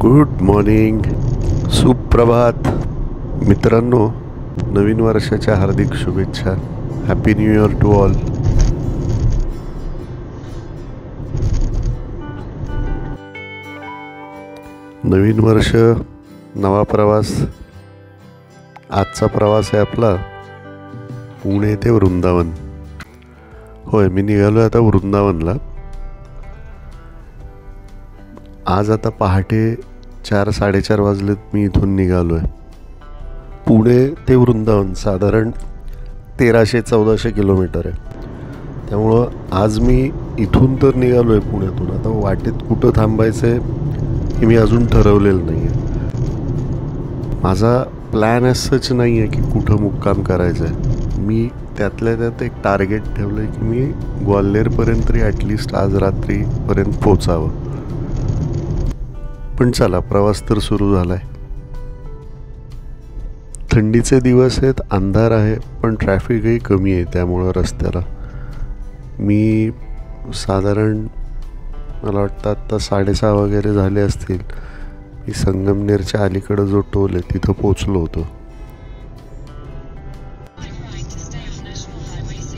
Good morning, सुप्रभात मित्रांनो. नवीन वर्षाच्या हार्दिक शुभेच्छा. Happy new year to all. नवीन वर्ष, नवा प्रवास. आजचा प्रवास आहे आपला पुणे ते वृंदावन. होय, मी निघालो आहे आता वृंदावनला. आज आता पहाटे 4-4:30 वाजलेत मी इथून निघालो आहे. पुणे ते वृंदावन साधारण 1300-1400 किलोमीटर आहे. त्यामुळं आज मी इथून तर निघालो आहे पुण्यातून. आता वाटेत कुठं थांबायचं आहे हे मी अजून ठरवलेलं नाही आहे. माझा प्लॅन असंच नाही आहे की कुठं मुक्काम करायचं आहे. मी त्यातल्या त्यात एक टार्गेट ठेवलं आहे की मी ग्वाल्हेरपर्यंत तरी ॲटलिस्ट आज रात्रीपर्यंत पोचावं. पण चला, प्रवास तर सुरू झाला आहे. थंडीचे दिवस आहेत, अंधार आहे, पण ट्रॅफिकही कमी आहे. त्यामुळं रस्त्याला मी साधारण मला वाटतं आत्ता 6:30 वगैरे झाले असतील. मी संगमनेरच्या अलीकडं जो टोल आहे तिथं पोचलो होतो.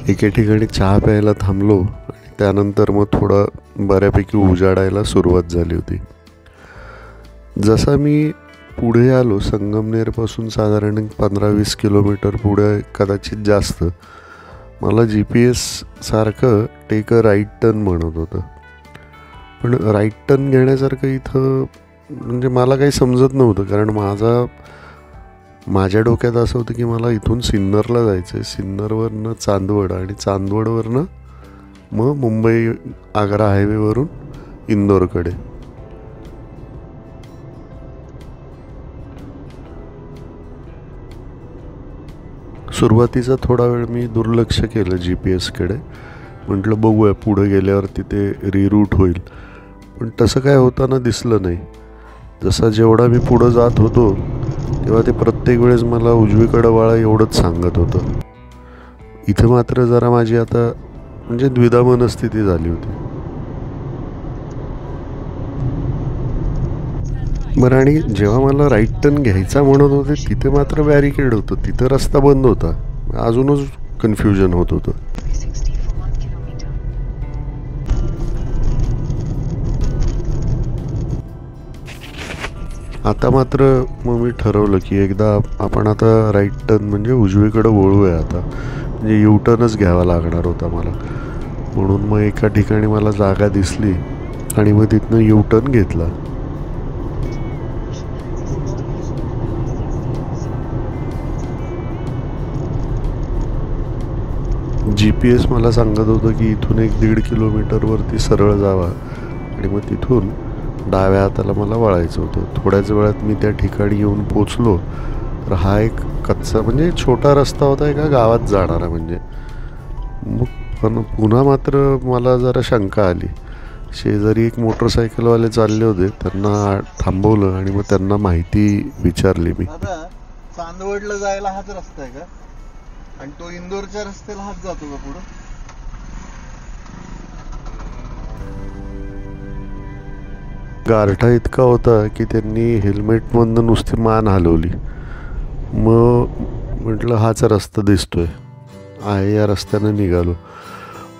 एके ठिकाणी चहा प्यायला थांबलो आणि त्यानंतर मग थोडं बऱ्यापैकी उजाडायला सुरुवात झाली होती. जसा मी पुढे आलो, संगमनेरपासून साधारण 15-20 किलोमीटर पुढे, कदाचित जास्त, मला GPS सारखं टेक अ राईट टर्न म्हणत होतं. पण राईट टर्न घेण्यासारखं इथं म्हणजे मला काही समजत नव्हतं. कारण माझ्या डोक्यात असं होतं की मला इथून सिन्नरला जायचं आहे, सिन्नरवरनं चांदवड आणि चांदवडवरनं मग मुंबई आग्रा हायवेवरून इंदोरकडे. सुरुवातीचा थोडा वेळ मी दुर्लक्ष केलं GPSकडे. म्हटलं बघूया पुढं गेल्यावर तिथे रिरूट होईल. पण तसं काय होताना दिसलं नाही. जसा जेवढा मी पुढं जात होतो तेव्हा ते प्रत्येक वेळेस मला उजवीकडं वळा एवढंच सांगत होतं. इथं मात्र जरा माझी आता म्हणजे द्विधा मनस्थिती झाली होती. बरं, आणि जेव्हा मला राईट टर्न घ्यायचा म्हणत होते तिथे मात्र बॅरिकेड होतं, तिथं रस्ता बंद होता. अजूनच कन्फ्युजन होत होतं. आता मात्र मग मी ठरवलं की एकदा आपण आता राईट टर्न म्हणजे उजवीकडं वळूया आता. म्हणजे U-टर्नच घ्यावा लागणार होता मला. म्हणून मग एका ठिकाणी मला जागा दिसली आणि मग तिथनं U-टर्न घेतला. GPS मला सांगत होतं की इथून 1-1.5 किलोमीटरवरती सरळ जावा आणि मग तिथून डाव्या हाताला मला वळायचं होतं. थोड्याच वेळात मी त्या ठिकाणी येऊन पोचलो. तर हा एक कच्चा म्हणजे छोटा रस्ता होता एका गावात जाणारा. म्हणजे मग पण पुन्हा मात्र मला जरा शंका आली. शेजारी एक मोटरसायकलवाले चालले होते, त्यांना थांबवलं आणि मग त्यांना माहिती विचारली मी. चांदवडला जायला हाच रस्ता आहे का? आणि तो इंदोरच्या रस्त्याला हात जातो का पुढं? गारठा इतका होता की त्यांनी हेल्मेटमधनं नुसती मान हलवली. मग म्हटलं हाच रस्ता दिसतोय आहे, या रस्त्यानं निघालो.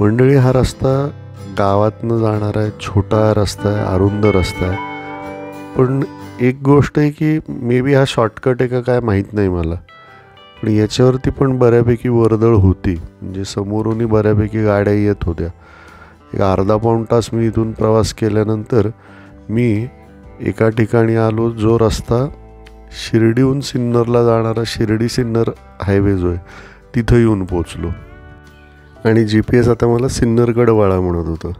मंडळी, हा रस्ता गावातनं जाणारा आहे, छोटा रस्ता आहे, अरुंद रस्ता आहे. पण एक गोष्ट आहे की मे बी हा शॉर्टकट आहे का काय माहीत नाही मला, पण याच्यावरती पण बऱ्यापैकी वर्दळ होती. म्हणजे समोरूनही बऱ्यापैकी गाड्या येत होत्या. एक अर्धा-पाऊण तास मी इथून प्रवास केल्यानंतर मी एका ठिकाणी आलो, जो रस्ता शिर्डीहून सिन्नरला जाणारा शिर्डी-सिन्नर हायवे जो आहे तिथं येऊन पोचलो. आणि GPS आता मला सिन्नरकडं वळा म्हणत होतं.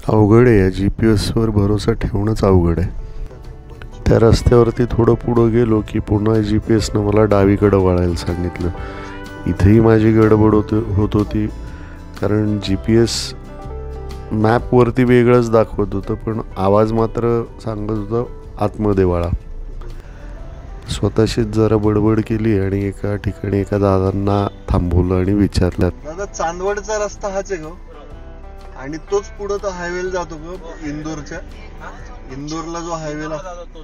अवघड आहे, या GPSवर भरोसा ठेवणंच अवघड आहे. त्या रस्त्यावरती थोडं पुढं गेलो की पुन्हा GPSनं मला डावीकडं वळायला सांगितलं. इथेही माझी गडबड होत होती, कारण GPS मॅपवरती वेगळंच दाखवत होतं, पण आवाज मात्र सांगत होतं आतमध्ये वळा. स्वतःशीच जरा बडबड केली आणि एका ठिकाणी एका दादांना थांबवलं आणि विचारलं, दादा चांदवडचा रस्ता हाच आहे का? आणि तोच पुढे तो हायवेला जातो का इंदोरच्या? इंदोरला जो हायवेला जातो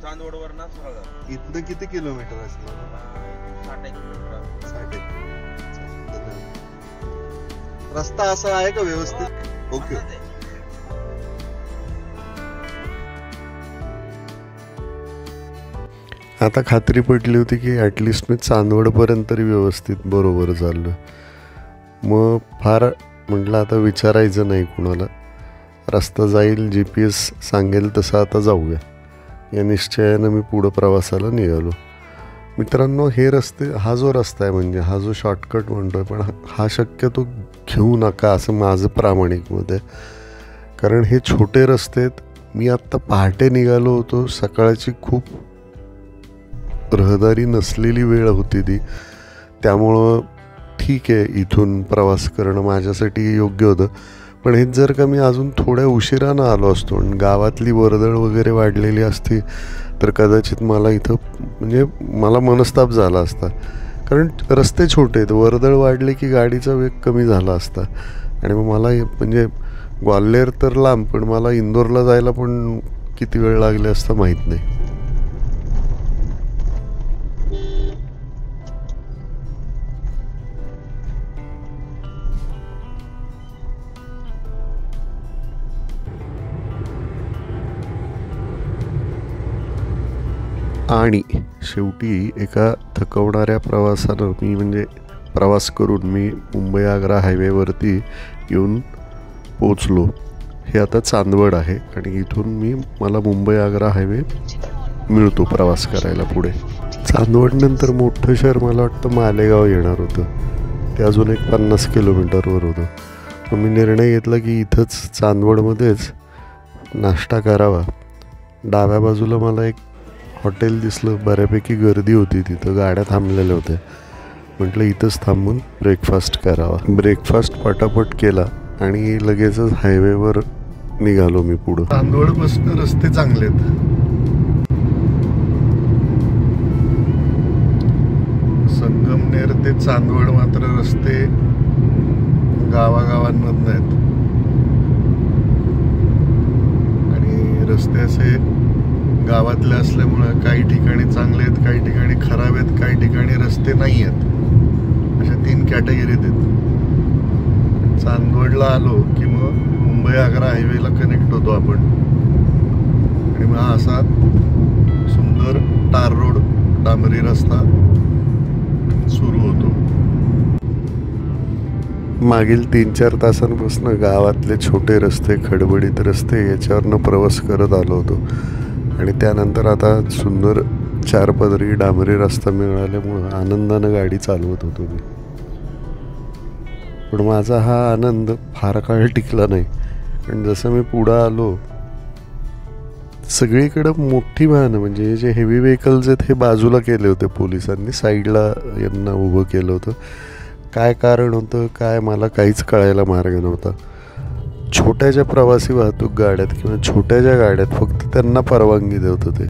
चांदवडवर ना सरळ इथनं किती किलोमीटर असणार? 60 किलोमीटर. 60. रस्ता असा आहे का व्यवस्थित? ओके. आता खात्री पटली होती की ॲटलिस्ट मी चांदवडपर्यंत तरी व्यवस्थित बरोबर चाललो. मग फार म्हटलं आता विचारायचं नाही कुणाला, रस्ता जाईल GPS सांगेल तसं आता जाऊया या निश्चयानं मी पुढं प्रवासाला निघालो. मित्रांनो, हे रस्ते, हा जो रस्ता आहे म्हणजे हा जो शॉर्टकट म्हणतो आहे, पण हा शक्यतो घेऊ नका असं माझं प्रामाणिक मत आहे. कारण हे छोटे रस्ते आहेत. मी आत्ता पहाटे निघालो होतो, सकाळची खूप रहदारी नसलेली वेळ होती ती, त्यामुळं ठीक आहे इथून प्रवास करणं माझ्यासाठी योग्य होतं. पण हेच जर का मी अजून थोड्या उशिरानं आलो असतो आणि गावातली वर्दळ वगैरे वाढलेली असती तर कदाचित मला इथं म्हणजे मला मनस्ताप झाला असता. कारण रस्ते छोटे आहेत, वर्दळ वाढले की गाडीचा वेग कमी झाला असता. आणि मग मला म्हणजे ग्वाल्हेर तर लांब, पण मला इंदोरला जायला पण किती वेळ लागले असता माहीत नाही. आणि शेवटी एका थकवणाऱ्या प्रवासानं प्रवास करून मी मुंबई आग्रा हायवेवरती येऊन पोचलो. हे आता चांदवड आहे आणि इथून मला मुंबई आग्रा हायवे मिळतो प्रवास करायला पुढे. चांदवडनंतर मोठं शहर मला वाटतं मालेगाव येणार होतं, ते अजून एक 50 किलोमीटरवर होतं. मग मी निर्णय घेतला की इथंच चांदवडमध्येच नाश्ता करावा. डाव्या बाजूला मला एक हॉटेल दिसलं, बऱ्यापैकी गर्दी होती तिथं, गाड्या थांबलेल्या होत्या. म्हटलं इथंच थांबून ब्रेकफास्ट करावा. ब्रेकफास्ट पटापट केला आणि लगेचच हायवेवर निघालो मी पुढं. चांदवडपासून रस्ते चांगले आहेत. संगमनेर ते चांदवड मात्र रस्ते गावागावांमधनं आहेत आणि रस्ते असे गावातले असल्यामुळं काही ठिकाणी चांगले आहेत, काही ठिकाणी खराब आहेत, काही ठिकाणी रस्ते नाही आहेत. अशा 3 कॅटेगरीत आहेत. चांदवडला आलो की मग मुंबई आग्रा हायवेला कनेक्ट होतो आपण आणि मग असा सुंदर टार रोड, डांबरी रस्ता सुरू होतो. मागील 3-4 तासांपासून गावातले छोटे रस्ते, खडबडीत रस्ते याच्यावरनं प्रवास करत आलो होतो आणि त्यानंतर आता सुंदर 4 पदरी डांबरी रस्ता मिळाल्यामुळं आनंदानं गाडी चालवत होतो मी. पण माझा हा आनंद फार काळ टिकला नाही. कारण जसं मी पुढं आलो सगळीकडं मोठी वाहनं म्हणजे जे हेवी व्हेकल्स आहेत हे बाजूला केले होते पोलिसांनी, साईडला यांना उभं केलं होतं. काय कारण होतं काय मला काहीच कळायला मार्ग नव्हता. छोट्या ज्या प्रवासी वाहतूक गाड्यात किंवा छोट्या ज्या गाड्यात फक्त त्यांना परवानगी देत होते,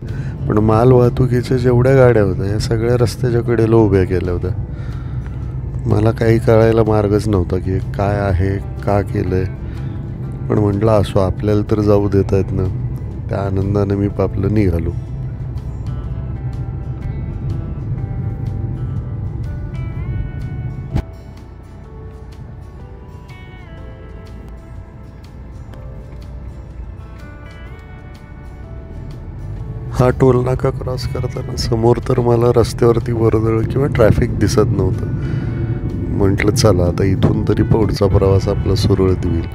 पण माल वाहतुकीच्या जेवढ्या गाड्या होत्या या सगळ्या रस्त्याच्या कडेला उभ्या केल्या होत्या. मला काही कळायला मार्गच नव्हता की काय आहे, का केलं आहे. पण म्हटलं असो, आपल्याला तर जाऊ देत आहेत ना, त्या आनंदाने मी आपलं निघालो. हा टोल नाका क्रॉस करताना समोर तर मला रस्त्यावरती वर्दळ किंवा ट्रॅफिक दिसत नव्हतं. म्हटलं चला आता इथून तरी पुढचा प्रवास आपला सुरळीत होईल.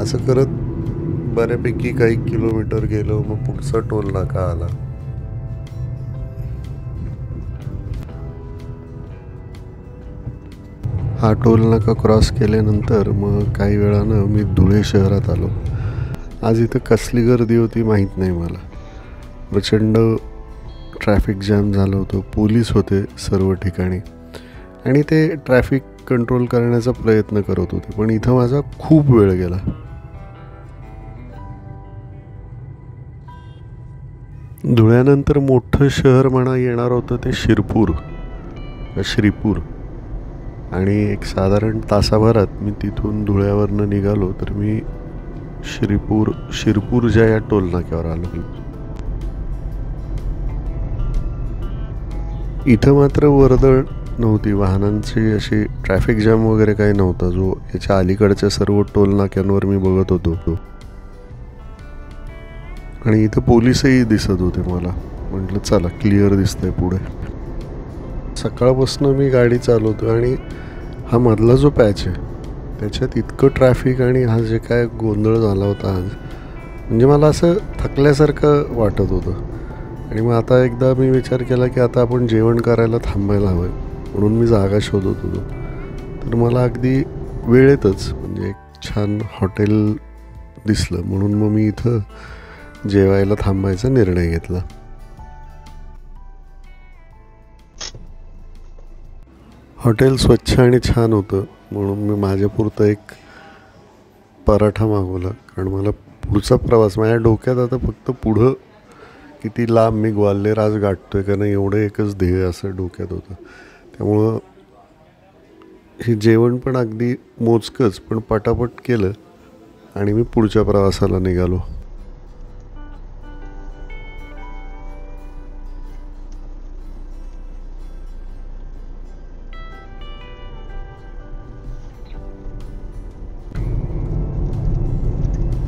असं करत बऱ्यापैकी काही किलोमीटर गेलो, मग पुढचा टोल नाका आला. हा टोल नाका क्रॉस केल्यानंतर मग काही वेळानं मी धुळे शहरात आलो. आज इथं कसली गर्दी होती माहीत नाही मला. प्रचंड ट्रॅफिक जॅम झालं होतं, पोलीस होते सर्व ठिकाणी आणि ते ट्रॅफिक कंट्रोल करण्याचा प्रयत्न करत होते. पण इथं माझा खूप वेळ गेला. धुळ्यानंतर मोठं शहर म्हणा येणार होतं ते श्रीपूर आणि एक साधारण तासाभरात मी तिथून धुळ्यावरनं निघालो तर मी शिरपूरच्या या टोल नाक्यावर आलो. इथं मात्र वर्दळ नव्हती, वाहनांची अशी ट्रॅफिक जॅम वगैरे काही नव्हता जो याच्या अलीकडच्या सर्व टोल नाक्यांवर मी बघत होतो. आणि इथं पोलीसही दिसत होते मला. म्हटलं चला क्लिअर दिसतंय पुढे. सकाळपासून मी गाडी चालवतो आणि हा मधला जो पॅच आहे त्याच्यात इतकं ट्रॅफिक आणि हा जे काय गोंधळ झाला होता आज, म्हणजे मला असं थकल्यासारखं वाटत होतं. आणि मग आता एकदा मी विचार केला की आता आपण जेवण करायला थांबायला हवं, म्हणून मी जागा शोधत होतो. तर मला अगदी वेळेतच म्हणजे एक छान हॉटेल दिसलं, म्हणून मग मी इथं जेवायला थांबायचा निर्णय घेतला. हॉटेल स्वच्छ आणि छान होतं, म्हणून मी माझ्यापुरतं एक पराठा मागवला. कारण मला पुढचा प्रवास माझ्या डोक्यात आता फक्त पुढं किती लांब मी ग्वाल्हेर आज गाठतोय का नाही एवढं एकच ध्येय असं डोक्यात होतं. त्यामुळं हे जेवण पण अगदी मोजकंच पण पटापट केलं आणि मी पुढच्या प्रवासाला निघालो.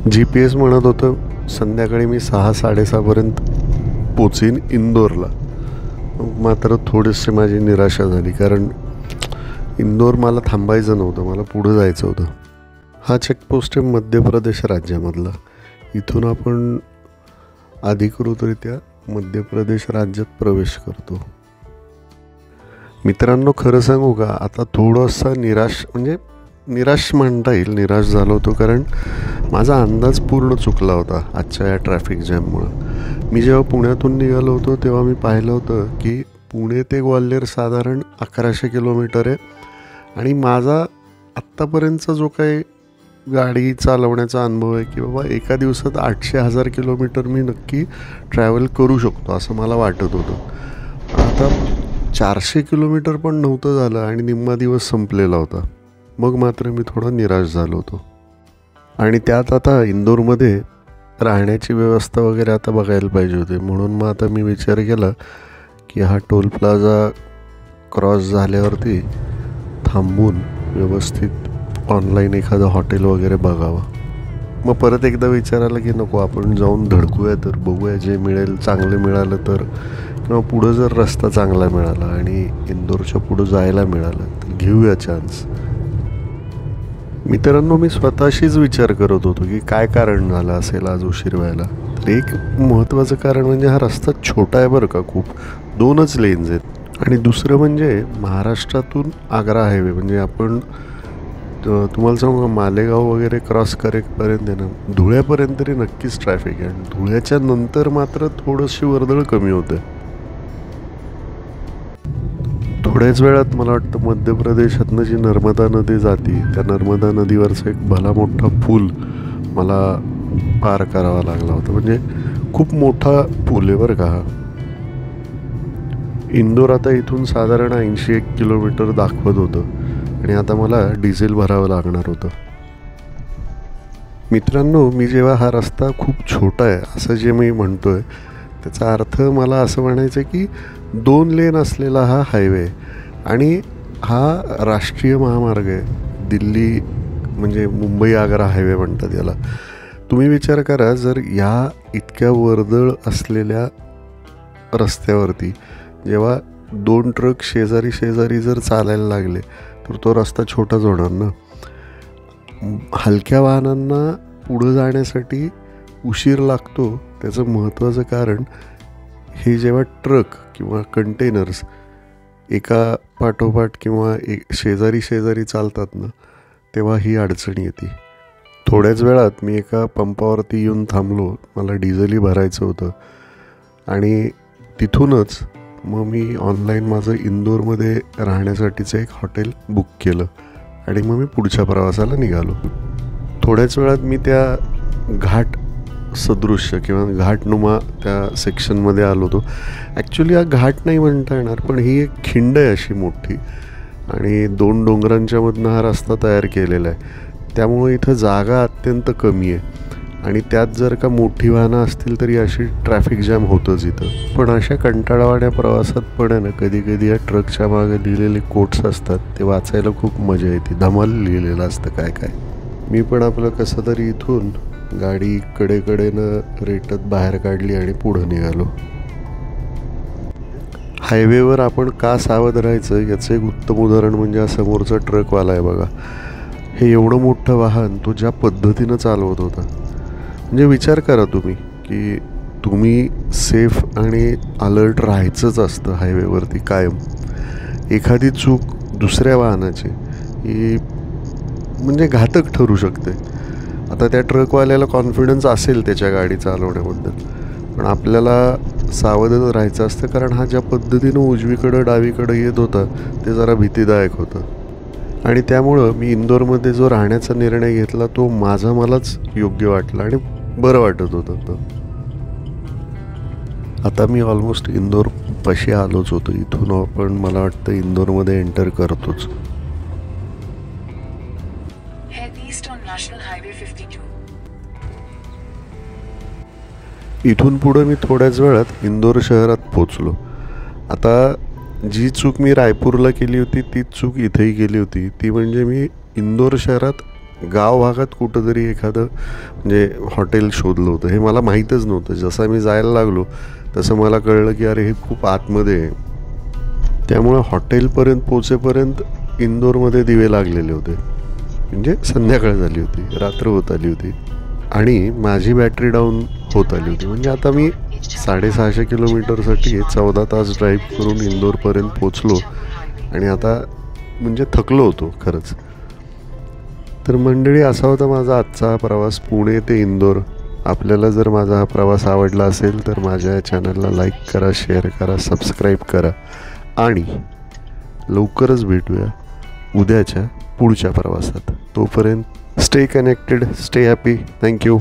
GPS म्हणत होतं संध्याकाळी मी 6-6:30पर्यंत पोचीन इंदोरला. मात्र थोडीशी माझी निराशा झाली, कारण इंदोर मला थांबायचं नव्हतं, मला पुढं जायचं होतं. हा चेकपोस्ट आहे मध्य प्रदेश राज्यामधला. इथून आपण अधिकृतरित्या मध्य प्रदेश राज्यात प्रवेश करतो. मित्रांनो, खरं सांगू का, आता थोडंसं निराश म्हणता येईल, निराश झालो होतो, कारण माझा अंदाज पूर्ण चुकला होता आजच्या या ट्रॅफिक जॅममुळं. मी जेव्हा पुण्यातून निघालो होतो तेव्हा मी पाहिलं होतं की पुणे ते ग्वाल्हेर साधारण 1100 किलोमीटर आहे. आणि माझा आत्तापर्यंतचा जो काही गाडी चालवण्याचा अनुभव आहे की बाबा एका दिवसात 800-1000 किलोमीटर मी नक्की ट्रॅव्हल करू शकतो असं मला वाटत होतं. आता 400 किलोमीटर पण नव्हतं झालं आणि निम्मा दिवस संपलेला होता. मग मात्र मी थोडा निराश झालो होतो. आणि त्यात आता इंदोरमध्ये राहण्याची व्यवस्था वगैरे आता बघायला पाहिजे होते, म्हणून मग आता मी विचार केला की हा टोल प्लाझा क्रॉस झाल्यावरती थांबून व्यवस्थित ऑनलाईन एखादं हॉटेल वगैरे बघावं. मग परत एकदा विचार आला की नको, आपण जाऊन धडकूया, तर बघूया जे मिळेल चांगलं मिळालं तर, किंवा पुढं जर रस्ता चांगला मिळाला आणि इंदोरच्या पुढं जायला मिळालं तर घेऊया चान्स. मित्रांनो, मी स्वतःशीच विचार करत होतो की काय कारण झालं असेल आज उशीर व्हायला. तर एक महत्त्वाचं कारण म्हणजे हा रस्ता छोटा आहे बरं का, खूप 2च लेन्स आहेत. आणि दुसरं म्हणजे महाराष्ट्रातून आग्रा हायवे, म्हणजे आपण तुम्हाला सांगू मालेगाव वगैरे क्रॉस करेपर्यंत आहे ना, धुळ्यापर्यंत तरी नक्कीच ट्रॅफिक आहे. आणि धुळ्याच्या नंतर मात्र थोडीशी वर्दळ कमी होते. थोड्याच वेळात मला वाटतं मध्य प्रदेशातनं जी नर्मदा नदी जाते त्या नर्मदा नदीवरचा एक भला मोठा पूल मला पार करावा लागला होता. म्हणजे खूप मोठा पूल आहे बरं का हा. इंदोर आता इथून साधारण 81 किलोमीटर दाखवत होतं आणि आता मला डिझेल भरावं लागणार होतं. मित्रांनो, मी जेव्हा हा रस्ता खूप छोटा आहे असं जे मी म्हणतोय त्याचा अर्थ मला असं म्हणायचं की 2 लेन असलेला हा हायवे आणि हा राष्ट्रीय महामार्ग आहे. दिल्ली म्हणजे मुंबई आग्रा हायवे म्हणतात याला. तुम्ही विचार करा, जर या इतक्या वर्दळ असलेल्या रस्त्यावरती जेव्हा 2 ट्रक शेजारी जर चालायला लागले तर तो रस्ता छोटाच होणार ना. हलक्या वाहनांना पुढं जाण्यासाठी उशीर लागतो. त्याचं महत्त्वाचं कारण हे जेव्हा ट्रक किंवा कंटेनर्स एका पाठोपाठ किंवा शेजारी चालतात ना, तेव्हा ही अडचण येते. थोड्याच वेळात मी एका पंपावरती येऊन थांबलो. मला डिझेलही भरायचं होतं आणि तिथूनच मग मी ऑनलाईन माझं इंदोरमध्ये राहण्यासाठीचं एक हॉटेल बुक केलं आणि मग मी पुढच्या प्रवासाला निघालो. थोड्याच वेळात मी त्या घाट सदृश्य किंवा घाटनुमा त्या सेक्शनमध्ये आलो होतो. ॲक्च्युली हा घाट नाही म्हणता येणार, पण ही एक खिंड आहे अशी मोठी आणि 2 डोंगरांच्या मधनं हा रस्ता तयार केलेला आहे. त्यामुळे इथं जागा अत्यंत कमी आहे आणि त्यात जर का मोठी वाहनं असतील तरी अशी ट्रॅफिक जॅम होतंच इथं. पण अशा कंटाळवाण्या प्रवासात पण आहे ना, कधी कधी या ट्रकच्या मागे लिहिलेले कोट्स असतात, ते वाचायला खूप मजा येते. धमाल लिहिलेलं असतं काय काय. मी पण आपलं कसं तरी इथून गाडी कडेकडेनं रेटत बाहेर काढली आणि पुढं निघालो. हायवेवर आपण का सावध राहायचं याचं एक उत्तम उदाहरण म्हणजे हा समोरचा ट्रकवाला आहे बघा. हे एवढं मोठं वाहन तो ज्या पद्धतीनं चालवत होता, म्हणजे विचार करा तुम्ही की तुम्ही सेफ आणि अलर्ट राहायचंच असतं हायवेवरती कायम. एखादी चूक दुसऱ्या वाहनाची ही म्हणजे घातक ठरू शकते. आता त्या ट्रकवाल्याला कॉन्फिडन्स असेल त्याच्या गाडी चालवण्याबद्दल, पण आपल्याला सावधच राहायचं असतं, कारण हा ज्या पद्धतीनं उजवीकडं डावीकडं येत होता ते जरा भीतीदायक होतं. आणि त्यामुळं मी इंदोरमध्ये जो राहण्याचा निर्णय घेतला तो मलाच योग्य वाटला आणि बरं वाटत होतं. आता मी ऑलमोस्ट इंदोर पाशी आलोच होतो. इथून आपण मला वाटतं इंदोरमध्ये एंटर करतोच. इथून पुढं मी थोड्याच वेळात इंदोर शहरात पोचलो. आता जी चूक मी रायपूरला केली होती तीच चूक इथेही केली होती. ती म्हणजे मी इंदोर शहरात गाव भागात कुठंतरी एखादं म्हणजे हॉटेल शोधलं होतं. हे मला माहीतच नव्हतं. जसं मी जायला लागलो तसं मला कळलं की अरे हे खूप आतमध्ये आहे. त्यामुळे हॉटेलपर्यंत पोचेपर्यंत इंदोरमध्ये दिवे लागलेले होते. म्हणजे संध्याकाळ झाली होती, रात्र होत आली होती आणि माझी बॅटरी डाऊन होत आली होती. म्हणजे आता मी 650 किलोमीटरसाठी 14 तास ड्राईव्ह करून इंदोरपर्यंत पोचलो आणि आता म्हणजे थकलो होतो खरंच. तर मंडळी, असा होता माझा आजचा प्रवास पुणे ते इंदोर. आपल्याला जर माझा हा प्रवास आवडला असेल तर माझ्या चॅनलला लाईक करा, शेअर करा, सबस्क्राईब करा आणि लवकरच भेटूया उद्याच्या पुढच्या प्रवासात. तोपर्यंत stay connected, stay happy. Thank you.